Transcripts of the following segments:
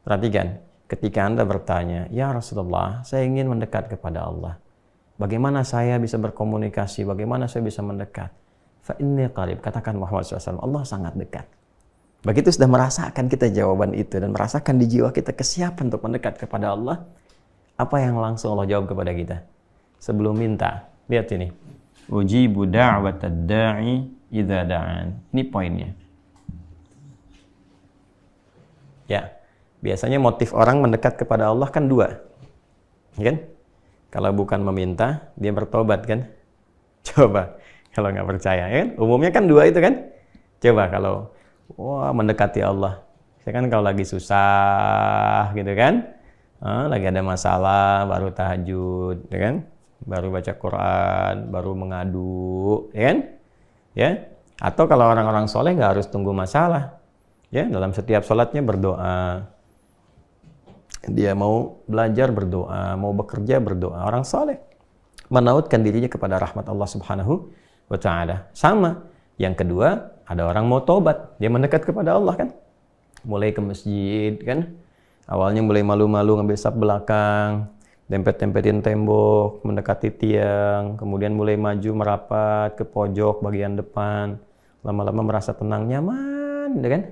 Perhatikan, ketika Anda bertanya, "Ya Rasulullah, saya ingin mendekat kepada Allah. Bagaimana saya bisa berkomunikasi? Bagaimana saya bisa mendekat?" Fa inni qarib, katakan Muhammad SAW, Allah sangat dekat. Begitu sudah merasakan kita jawaban itu dan merasakan di jiwa kita kesiapan untuk mendekat kepada Allah, apa yang langsung Allah jawab kepada kita? Sebelum minta, lihat ini. Ujibu da'watad da'i idza da'an. Ini poinnya. Ya, biasanya motif orang mendekat kepada Allah kan dua. Kan? Kalau bukan meminta, dia bertobat kan? Coba, kalau nggak percaya kan? Umumnya kan dua itu kan? Coba kalau mendekati Allah. Saya kan kalau lagi susah gitu kan? Lagi ada masalah, baru tahajud, ya kan? Baru baca Quran, baru mengadu, ya kan? Ya. Atau kalau orang-orang soleh nggak harus tunggu masalah. Ya, dalam setiap sholatnya berdoa. Dia mau belajar berdoa, mau bekerja berdoa. Orang soleh menautkan dirinya kepada rahmat Allah Subhanahu wa Ta'ala. Sama. Yang kedua, ada orang mau tobat, dia mendekat kepada Allah kan? Mulai ke masjid kan? Awalnya mulai malu-malu ngambil saf belakang, dempet-dempetin tembok, mendekati tiang, kemudian mulai maju merapat ke pojok bagian depan. Lama-lama merasa tenang, nyaman, ya kan?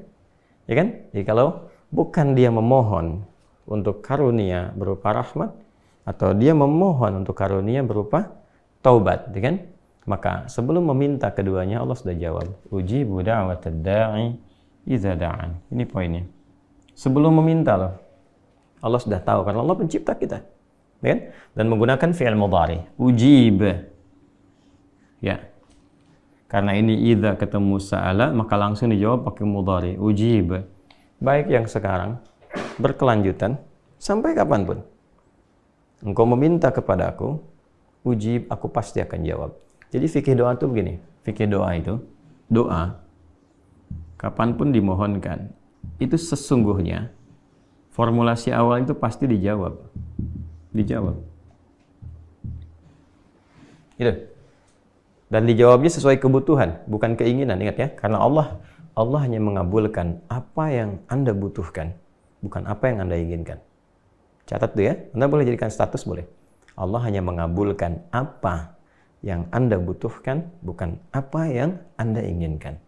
Ya kan? Jadi kalau bukan dia memohon untuk karunia berupa rahmat, atau dia memohon untuk karunia berupa taubat, ya kan? Maka sebelum meminta keduanya Allah sudah jawab. Ujibu da'watad da'i idza da'an. Ini poinnya. Sebelum meminta loh. Allah sudah tahu karena Allah pencipta kita. Ya kan? Dan menggunakan fi'il mudhari. Ujib. Ya. Karena ini idza ketemu sa'ala maka langsung dijawab pakai mudhari. Ujib. Baik yang sekarang berkelanjutan sampai kapanpun. Engkau meminta kepada aku, ujib, aku pasti akan jawab. Jadi fikih doa itu begini, fikih doa itu, doa, kapanpun dimohonkan, itu sesungguhnya, formulasi awal itu pasti dijawab. Dijawab. Gitu. Dan dijawabnya sesuai kebutuhan, bukan keinginan, ingat ya. Karena Allah hanya mengabulkan apa yang Anda butuhkan, bukan apa yang Anda inginkan. Catat tuh ya, Anda boleh jadikan status, boleh. Allah hanya mengabulkan apa yang Anda butuhkan, bukan apa yang Anda inginkan.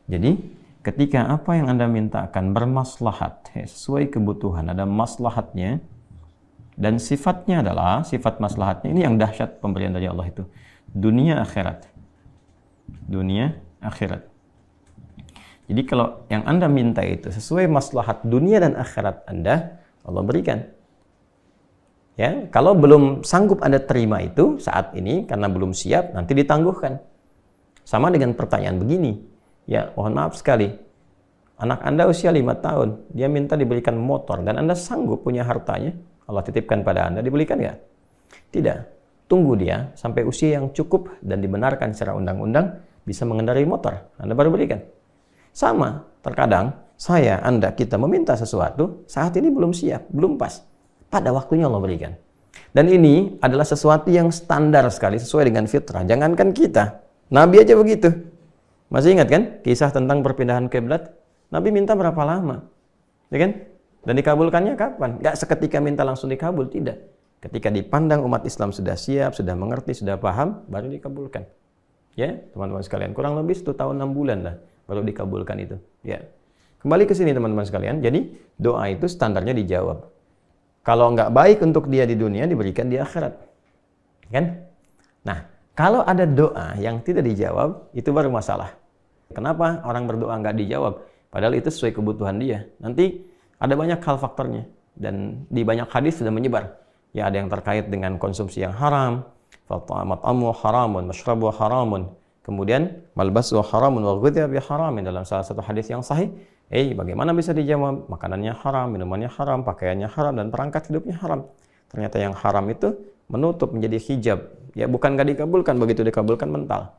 Jadi, ketika apa yang Anda minta akan bermaslahat, sesuai kebutuhan, ada maslahatnya, dan sifatnya adalah, sifat maslahatnya, ini yang dahsyat pemberian dari Allah itu. Dunia akhirat. Dunia akhirat. Jadi kalau yang Anda minta itu sesuai maslahat dunia dan akhirat Anda, Allah berikan. Ya, kalau belum sanggup Anda terima itu saat ini karena belum siap, nanti ditangguhkan. Sama dengan pertanyaan begini. Ya, mohon maaf sekali. Anak Anda usia 5 tahun, dia minta diberikan motor dan Anda sanggup punya hartanya, Allah titipkan pada Anda, diberikan nggak? Tidak. Tunggu dia sampai usia yang cukup dan dibenarkan secara undang-undang bisa mengendarai motor. Anda baru berikan. Sama, terkadang saya, Anda, kita meminta sesuatu, saat ini belum siap, belum pas. Pada waktunya Allah berikan. Dan ini adalah sesuatu yang standar sekali sesuai dengan fitrah. Jangankan kita, Nabi aja begitu. Masih ingat kan kisah tentang perpindahan kiblat? Nabi minta berapa lama? Ya kan? Dan dikabulkannya kapan? Gak seketika minta langsung dikabul, tidak. Ketika dipandang umat Islam sudah siap, sudah mengerti, sudah paham, baru dikabulkan. Ya, teman-teman sekalian, kurang lebih 1 tahun 6 bulan lah baru dikabulkan itu. Ya. Kembali ke sini teman-teman sekalian. Jadi doa itu standarnya dijawab. Kalau nggak baik untuk dia di dunia, diberikan di akhirat. Kan? Nah, kalau ada doa yang tidak dijawab, itu baru masalah. Kenapa orang berdoa nggak dijawab? Padahal itu sesuai kebutuhan dia. Nanti ada banyak hal faktornya. Dan di banyak hadis sudah menyebar. Ya, ada yang terkait dengan konsumsi yang haram. Mat'amu haramun, mashrabu haramun. Kemudian, malbasu haramun, wa ghudhiya bi haramin. Dalam salah satu hadis yang sahih, bagaimana bisa dijawab? Makanannya haram, minumannya haram, pakaiannya haram, dan perangkat hidupnya haram. Ternyata yang haram itu menutup menjadi hijab. Ya bukan nggak dikabulkan, begitu dikabulkan mental.